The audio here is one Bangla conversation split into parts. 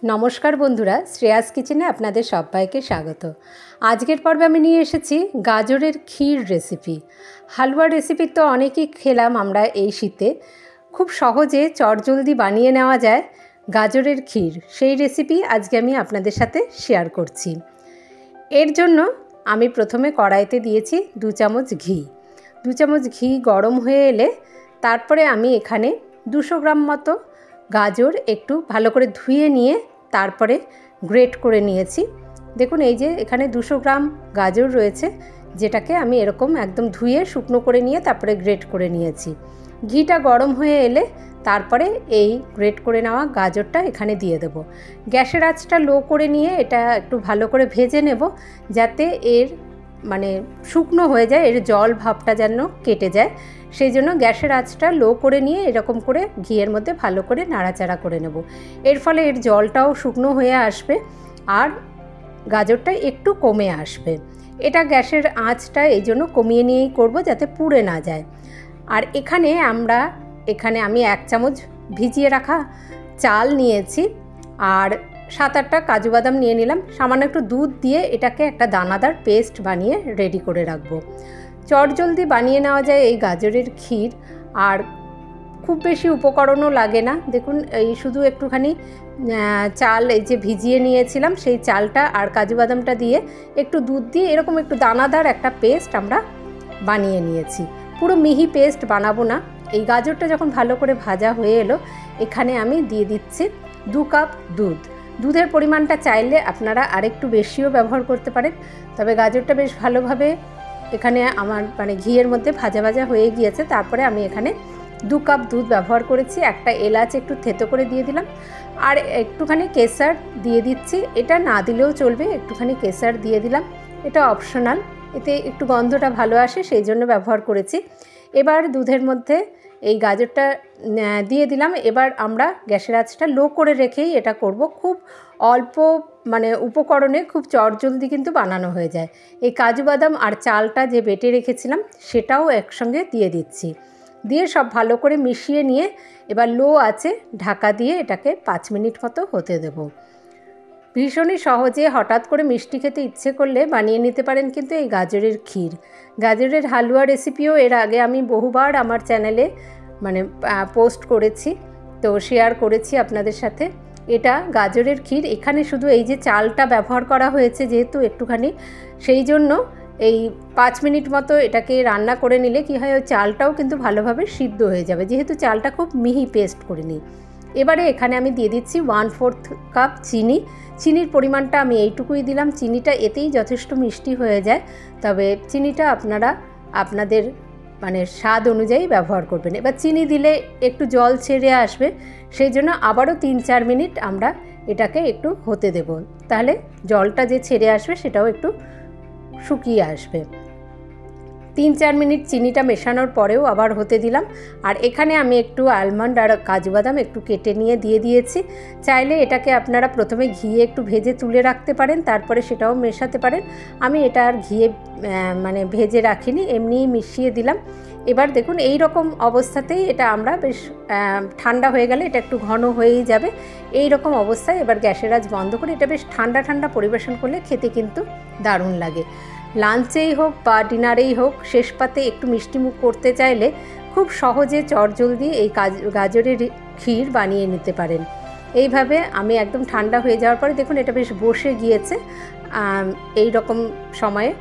নমস্কার বন্ধুরা, শ্রেয়াস কিচেনে আপনাদের সবাইকে স্বাগত। আজকের পর্বে আমি নিয়ে এসেছি গাজরের ক্ষীর রেসিপি। হালুয়া রেসিপি তো অনেকেই খেলাম আমরা এই শীতে। খুব সহজে চটজলদি বানিয়ে নেওয়া যায় গাজরের ক্ষীর, সেই রেসিপি আজকে আমি আপনাদের সাথে শেয়ার করছি। এর জন্য আমি প্রথমে কড়াইতে দিয়েছি 2 চামচ ঘি। 2 চামচ ঘি গরম হয়ে এলে তারপরে আমি এখানে 200 গ্রাম মতো গাজর একটু ভালো করে ধুয়ে নিয়ে তারপরে গ্রেট করে নিয়েছি। দেখুন এই যে এখানে 200 গ্রাম গাজর রয়েছে, যেটাকে আমি এরকম একদম ধুয়ে শুকনো করে নিয়ে তারপরে গ্রেট করে নিয়েছি। ঘিটা গরম হয়ে এলে তারপরে এই গ্রেট করে নেওয়া গাজরটা এখানে দিয়ে দেব। গ্যাসের আঁচটা লো করে নিয়ে এটা একটু ভালো করে ভেজে নেব, যাতে এর শুকনো হয়ে যায়, এর জল ভাবটা যেন কেটে যায়। সেই জন্য গ্যাসের আঁচটা লো করে নিয়ে এরকম করে ঘিয়ের মধ্যে ভালো করে নাড়াচাড়া করে নেব। এর ফলে এর জলটাও শুকনো হয়ে আসবে আর গাজরটা একটু কমে আসবে। এটা গ্যাসের আঁচটা এই জন্য কমিয়ে নিয়েই করব, যাতে পুড়ে না যায়। আর এখানে আমি 1 চামচ ভিজিয়ে রাখা চাল নিয়েছি আর 7-8টা কাজু বাদাম নিয়ে নিলাম। সামান্য একটু দুধ দিয়ে এটাকে একটা দানাদার পেস্ট বানিয়ে রেডি করে রাখবো। চটজলদি বানিয়ে নেওয়া যায় এই গাজরের ক্ষীর, আর খুব বেশি উপকরণও লাগে না। দেখুন এই শুধু একটুখানি চাল এই যে ভিজিয়ে নিয়েছিলাম, সেই চালটা আর কাজু বাদামটা দিয়ে একটু দুধ দিয়ে এরকম একটু দানাদার একটা পেস্ট আমরা বানিয়ে নিয়েছি। পুরো মিহি পেস্ট বানাবো না। এই গাজরটা যখন ভালো করে ভাজা হয়ে এলো, এখানে আমি দিয়ে দিচ্ছি 2 কাপ দুধ। দুধের পরিমাণটা চাইলে আপনারা আরেকটু বেশিও ব্যবহার করতে পারেন, তবে গাজরটা বেশ ভালোভাবে এখানে আমার ঘিয়ের মধ্যে ভাজা ভাজা হয়ে গিয়েছে। তারপরে আমি এখানে 2 কাপ দুধ ব্যবহার করেছি। একটা এলাচ একটু থেতো করে দিয়ে দিলাম আর একটুখানি কেসার দিয়ে দিচ্ছি। এটা না দিলেও চলবে, একটুখানি কেসার দিয়ে দিলাম, এটা অপশনাল, এতে একটু গন্ধটা ভালো আসে, সেই জন্য ব্যবহার করেছি। এবার দুধের মধ্যে এই গাজরটা দিয়ে দিলাম। এবার আমরা গ্যাসের আঁচটা লো করে রেখেই এটা করব। খুব অল্প উপকরণে খুব চটজলদি কিন্তু বানানো হয়ে যায়। এই কাজু বাদাম আর চালটা যে বেটে রেখেছিলাম সেটাও একসঙ্গে দিয়ে দিচ্ছি। দিয়ে সব ভালো করে মিশিয়ে নিয়ে এবার লো আঁচে ঢাকা দিয়ে এটাকে 5 মিনিট মতো হতে দেব। ভীষণই সহজে হঠাৎ করে মিষ্টি খেতে ইচ্ছে করলে বানিয়ে নিতে পারেন কিন্তু এই গাজরের ক্ষীর। গাজরের হালুয়া রেসিপিও এর আগে আমি বহুবার আমার চ্যানেলে পোস্ট করেছি, তো শেয়ার করেছি আপনাদের সাথে। এটা গাজরের ক্ষীর, এখানে শুধু এই যে চালটা ব্যবহার করা হয়েছে যেহেতু একটুখানি, সেই জন্য এই 5 মিনিট মতো এটাকে রান্না করে নিলে কি হয়, ওই চালটাও কিন্তু ভালোভাবে সিদ্ধ হয়ে যাবে, যেহেতু চালটা খুব মিহি পেস্ট করে নিই। এবারে এখানে আমি দিয়ে দিচ্ছি 1/4 কাপ চিনি। চিনির পরিমাণটা আমি এইটুকুই দিলাম। চিনিটা এতেই যথেষ্ট মিষ্টি হয়ে যায়, তবে চিনিটা আপনারা আপনাদের স্বাদ অনুযায়ী ব্যবহার করবেন। এবার চিনি দিলে একটু জল ছেড়ে আসবে, সেই জন্য আবারও 3-4 মিনিট আমরা এটাকে একটু হতে দেব, তাহলে জলটা যে ছেড়ে আসবে সেটাও একটু শুকিয়ে আসবে। 3-4 মিনিট চিনিটা মেশানোর পরেও আবার হতে দিলাম। আর এখানে আমি একটু আলমন্ড আর কাজু বাদাম একটু কেটে নিয়ে দিয়ে দিয়েছি। চাইলে এটাকে আপনারা প্রথমে ঘিয়ে একটু ভেজে তুলে রাখতে পারেন, তারপরে সেটাও মেশাতে পারেন। আমি এটা আর ঘিয়ে ভেজে রাখিনি, এমনিই মিশিয়ে দিলাম। এবার দেখুন এই রকম অবস্থাতেই এটা আমরা বেশ ঠান্ডা হয়ে গেলে এটা একটু ঘন হয়েই যাবে। এই রকম অবস্থায় এবার গ্যাসের আঁচ বন্ধ করে এটা বেশ ঠান্ডা ঠান্ডা পরিবেশন করলে খেতে কিন্তু দারুণ লাগে। লাঞ্চেই হোক বা ডিনারেই হোক, শেষ পাতে একটু মিষ্টিমুখ করতে চাইলে খুব সহজে চটজলদি এই গাজরের ক্ষীর বানিয়ে নিতে পারেন। এইভাবে আমি একদম ঠান্ডা হয়ে যাওয়ার পরে দেখুন এটা বেশ বসে গিয়েছে। এই রকম সময়ে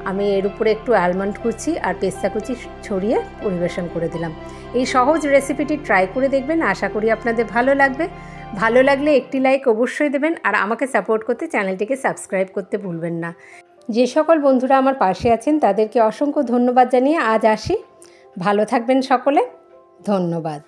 আমি এর উপরে একটু আলমন্ড কুচি আর পেস্তা কুচি ছড়িয়ে পরিবেশন করে দিলাম। এই সহজ রেসিপিটি ট্রাই করে দেখবেন, আশা করি আপনাদের ভালো লাগবে। ভালো লাগলে একটি লাইক অবশ্যই দেবেন, আর আমাকে সাপোর্ট করতে চ্যানেলটিকে সাবস্ক্রাইব করতে ভুলবেন না। যে সকল বন্ধুরা আমার পাশে আছেন তাদেরকে অসংখ্য ধন্যবাদ জানিয়ে আজ আসি। ভালো থাকবেন সকলে, ধন্যবাদ।